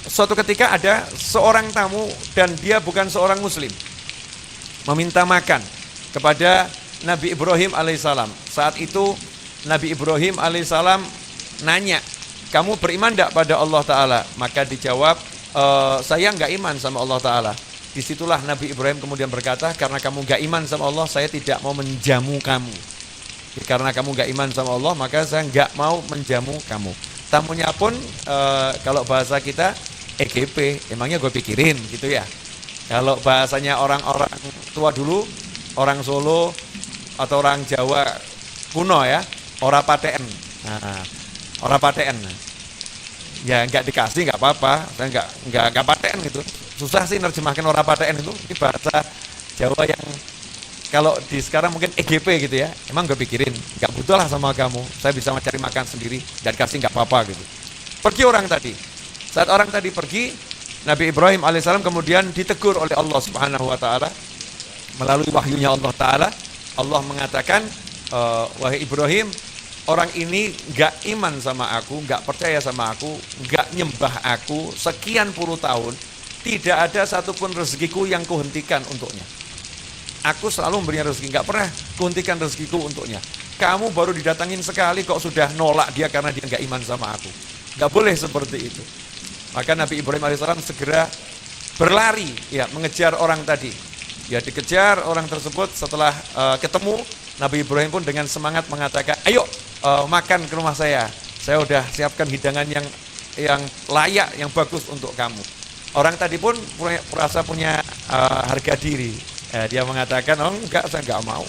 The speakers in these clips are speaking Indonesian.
suatu ketika ada seorang tamu dan dia bukan seorang muslim, meminta makan kepada Nabi Ibrahim alaihissalam. Saat itu Nabi Ibrahim alaihissalam nanya, kamu beriman tidak pada Allah Ta'ala? Maka dijawab, saya nggak iman sama Allah Ta'ala. Disitulah Nabi Ibrahim kemudian berkata, karena kamu nggak iman sama Allah, saya tidak mau menjamu kamu. Karena kamu nggak iman sama Allah, maka saya nggak mau menjamu kamu. Tamunya pun kalau bahasa kita EGP, emangnya gue pikirin gitu ya. Kalau bahasanya orang-orang tua dulu, orang Solo atau orang Jawa kuno ya, ora paten. Nah, ora paten. Ya nggak dikasih nggak apa-apa, saya nggak paten gitu. Susah sih nerjemahkan ora paten itu. Ini bahasa Jawa yang kalau di sekarang mungkin EGP gitu ya. Emang gue pikirin, nggak butuh lah sama kamu. Saya bisa mencari makan sendiri dan kasih nggak apa-apa gitu. Pergi orang tadi. Saat orang tadi pergi, Nabi Ibrahim alaihissalam kemudian ditegur oleh Allah Subhanahu wa Ta'ala melalui wahyunya Allah Ta'ala. Allah mengatakan, wahai Ibrahim, orang ini gak iman sama aku, gak percaya sama aku, gak nyembah aku sekian puluh tahun, tidak ada satupun rezekiku yang kuhentikan untuknya. Aku selalu memberikan rezeki, gak pernah kuhentikan rezekiku untuknya. Kamu baru didatangin sekali kok sudah nolak dia karena dia gak iman sama aku. Gak boleh seperti itu. Maka Nabi Ibrahim alaihissalam segera berlari ya mengejar orang tadi. Ya dikejar orang tersebut. Setelah ketemu, Nabi Ibrahim pun dengan semangat mengatakan, ayo makan ke rumah saya udah siapkan hidangan yang layak, yang bagus untuk kamu. Orang tadi pun merasa punya harga diri. Dia mengatakan, oh enggak, saya enggak mau.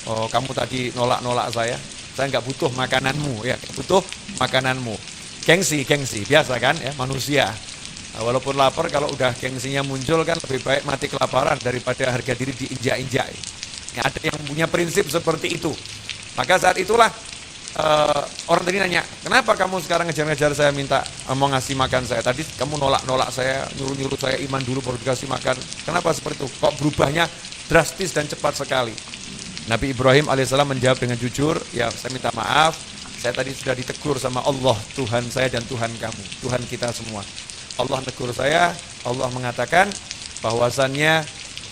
Oh, kamu tadi nolak saya enggak butuh makananmu ya, butuh makananmu. Gengsi, biasa kan ya, manusia. Walaupun lapar, kalau udah gengsinya muncul kan lebih baik mati kelaparan daripada harga diri diinjak-injak. Ada yang punya prinsip seperti itu. Maka saat itulah orang tadi nanya, kenapa kamu sekarang ngejar-ngejar saya minta mau ngasih makan saya? Tadi kamu nolak saya, nyuruh saya iman dulu baru dikasih makan. Kenapa seperti itu? Kok berubahnya drastis dan cepat sekali? Nabi Ibrahim alaihissalam menjawab dengan jujur, ya saya minta maaf. Saya tadi sudah ditegur sama Allah, Tuhan saya dan Tuhan kamu, Tuhan kita semua. Allah tegur saya, Allah mengatakan bahwasannya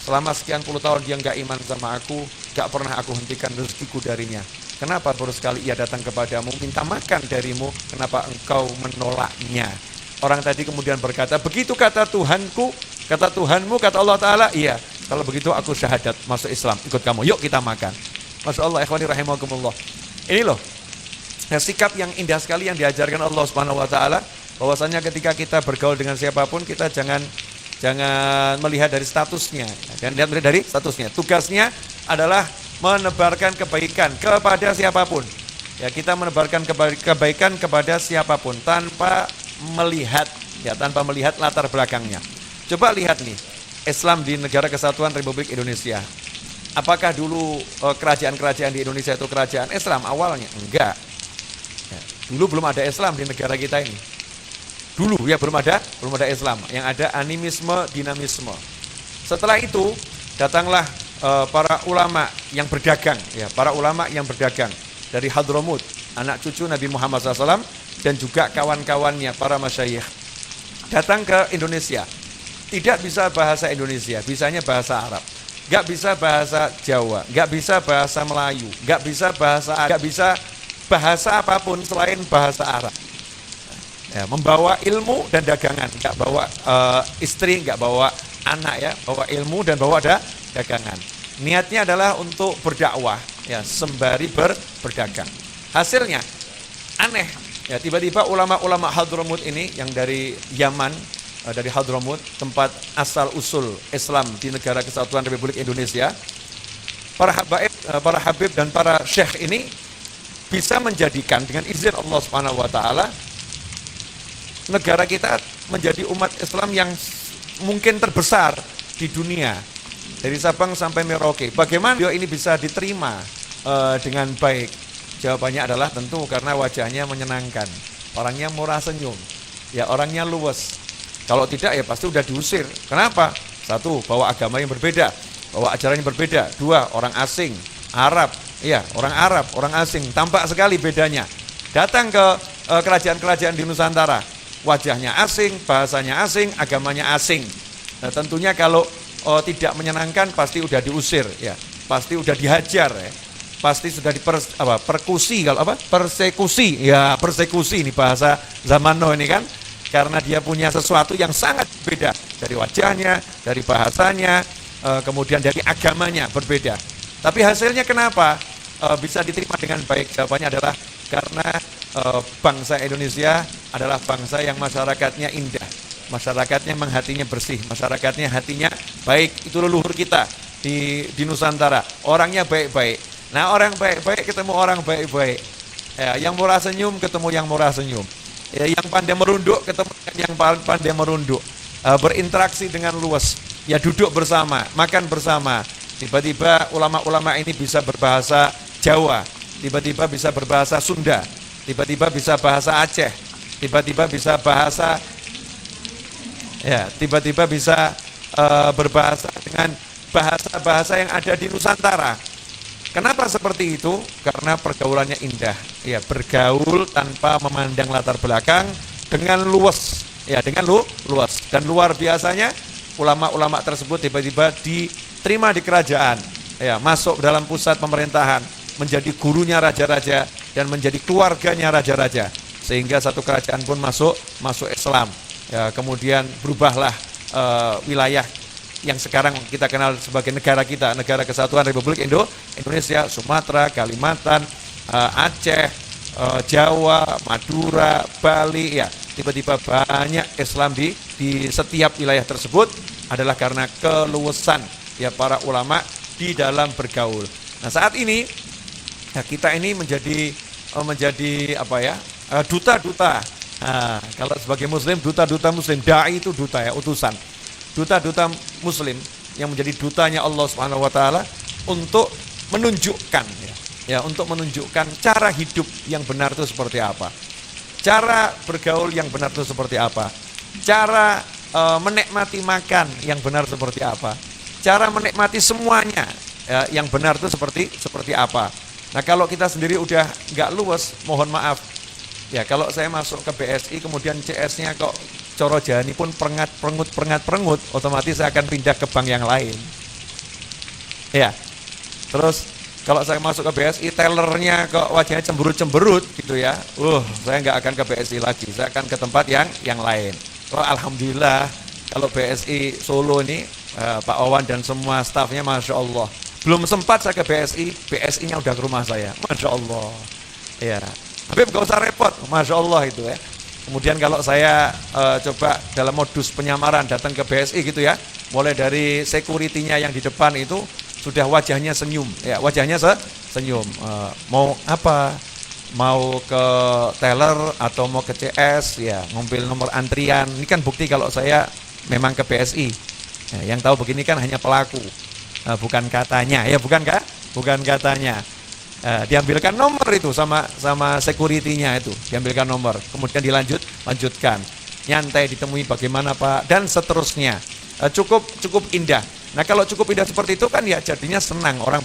selama sekian puluh tahun dia nggak iman sama aku, nggak pernah aku hentikan rezekiku darinya. Kenapa baru sekali ia datang kepadamu, minta makan darimu, kenapa engkau menolaknya? Orang tadi kemudian berkata, begitu kata Tuhanku, kata Tuhanmu, kata Allah Ta'ala, iya. Kalau begitu aku syahadat, masuk Islam, ikut kamu, yuk kita makan. Masya Allah, ikhwani rahimakumullah. Ini loh, sikap yang indah sekali yang diajarkan Allah Subhanahu wa Ta'ala, bahwasanya ketika kita bergaul dengan siapapun, kita jangan melihat dari statusnya, dan lihat dari statusnya. Tugasnya adalah menebarkan kebaikan kepada siapapun. Ya, kita menebarkan kebaikan kepada siapapun tanpa melihat latar belakangnya. Coba lihat nih, Islam di Negara Kesatuan Republik Indonesia. Apakah dulu kerajaan-kerajaan di Indonesia itu kerajaan Islam awalnya? Enggak. Ya, dulu belum ada Islam di negara kita ini. Dulu ya belum ada Islam. Yang ada animisme, dinamisme. Setelah itu datanglah para ulama yang berdagang, ya, para ulama yang berdagang dari Hadramut, anak cucu Nabi Muhammad SAW, dan juga kawan-kawannya para masyayikh datang ke Indonesia. Tidak bisa bahasa Indonesia, bisanya bahasa Arab. Gak bisa bahasa Jawa, gak bisa bahasa Melayu, gak bisa bahasa apapun selain bahasa Arab. Ya, membawa ilmu dan dagangan, gak bawa istri, gak bawa anak ya, bawa ilmu dan bawa dagangan. Niatnya adalah untuk berdakwah, ya, sembari berdagang. Hasilnya aneh, ya, tiba-tiba ulama-ulama Hadramut ini yang dari Yaman, dari Hadramut, tempat asal usul Islam di Negara Kesatuan Republik Indonesia, para habib dan para syekh ini bisa menjadikan dengan izin Allah Subhanahu wa Ta'ala negara kita menjadi umat Islam yang mungkin terbesar di dunia, dari Sabang sampai Merauke. Bagaimana beliau ini bisa diterima dengan baik? Jawabannya adalah tentu karena wajahnya menyenangkan, orangnya murah senyum, ya, orangnya luwes. Kalau tidak ya pasti udah diusir. Kenapa? Satu, bawa agama yang berbeda, bawa ajaran yang berbeda. Dua, orang asing, Arab, ya, orang Arab, orang asing, tampak sekali bedanya. Datang ke kerajaan-kerajaan di Nusantara, wajahnya asing, bahasanya asing, agamanya asing. Nah, tentunya kalau tidak menyenangkan pasti udah diusir ya, pasti udah dihajar ya. Pasti sudah persekusi ini bahasa zaman now ini kan, karena dia punya sesuatu yang sangat beda dari wajahnya, dari bahasanya, kemudian dari agamanya berbeda. Tapi hasilnya kenapa bisa diterima dengan baik? Jawabannya adalah karena bangsa Indonesia adalah bangsa yang masyarakatnya indah, masyarakatnya hatinya bersih, masyarakatnya hatinya baik. Itu leluhur kita di Nusantara, orangnya baik-baik. Nah, orang baik-baik ketemu orang baik-baik. Ya, yang murah senyum ketemu yang murah senyum. Ya, yang pandai merunduk ketemu yang pandai merunduk. Berinteraksi dengan luas. Ya, duduk bersama, makan bersama. Tiba-tiba ulama-ulama ini bisa berbahasa Jawa, tiba-tiba bisa berbahasa Sunda, tiba-tiba bisa bahasa Aceh, tiba-tiba bisa bahasa tiba-tiba bisa berbahasa dengan bahasa-bahasa yang ada di Nusantara. Kenapa seperti itu? Karena pergaulannya indah. Ya, bergaul tanpa memandang latar belakang dengan luas. Ya, dengan luas. Dan luar biasanya ulama-ulama tersebut tiba-tiba diterima di kerajaan. Ya, masuk dalam pusat pemerintahan, menjadi gurunya raja-raja dan menjadi keluarganya raja-raja. Sehingga satu kerajaan pun masuk Islam. Ya, kemudian berubahlah wilayah yang sekarang kita kenal sebagai negara kita, Negara Kesatuan Republik Indonesia, Sumatera, Kalimantan, Aceh, Jawa, Madura, Bali, ya tiba-tiba banyak Islam di setiap wilayah tersebut adalah karena keluasan ya para ulama di dalam bergaul. Nah, saat ini ya, kita ini menjadi duta-duta. Nah, kalau sebagai Muslim, duta-duta Muslim, dai itu duta ya, utusan. Duta-duta Muslim yang menjadi dutanya Allah Subhanahu wa taala untuk menunjukkan untuk menunjukkan cara hidup yang benar itu seperti apa. Cara bergaul yang benar itu seperti apa. Cara menikmati makan yang benar seperti apa. Cara menikmati semuanya yang benar itu seperti apa. Nah, kalau kita sendiri udah nggak luas, mohon maaf. Ya, kalau saya masuk ke BSI kemudian CS-nya kok coro jani pun perengut, otomatis saya akan pindah ke bank yang lain. Ya, terus kalau saya masuk ke BSI, tellernya kok wajahnya cemberut gitu ya, saya nggak akan ke BSI lagi, saya akan ke tempat yang lain. Alhamdulillah, kalau BSI Solo ini, Pak Wawan dan semua stafnya, Masya Allah. Belum sempat saya ke BSI, BSI-nya udah ke rumah saya, Masya Allah. Ya, tapi nggak usah repot, Masya Allah itu ya. Kemudian kalau saya coba dalam modus penyamaran datang ke BSI gitu ya, mulai dari security-nya yang di depan itu sudah wajahnya senyum, ya wajahnya senyum. Mau apa? Mau ke teller atau mau ke CS, ya ngambil nomor antrian. Ini kan bukti kalau saya memang ke BSI. Ya, yang tahu begini kan hanya pelaku, bukan katanya, ya bukan katanya. Diambilkan nomor itu sama security-nya itu, diambilkan nomor, kemudian dilanjutkan, nyantai ditemui bagaimana Pak, dan seterusnya. Cukup indah. Nah, kalau cukup indah seperti itu kan ya jadinya senang orang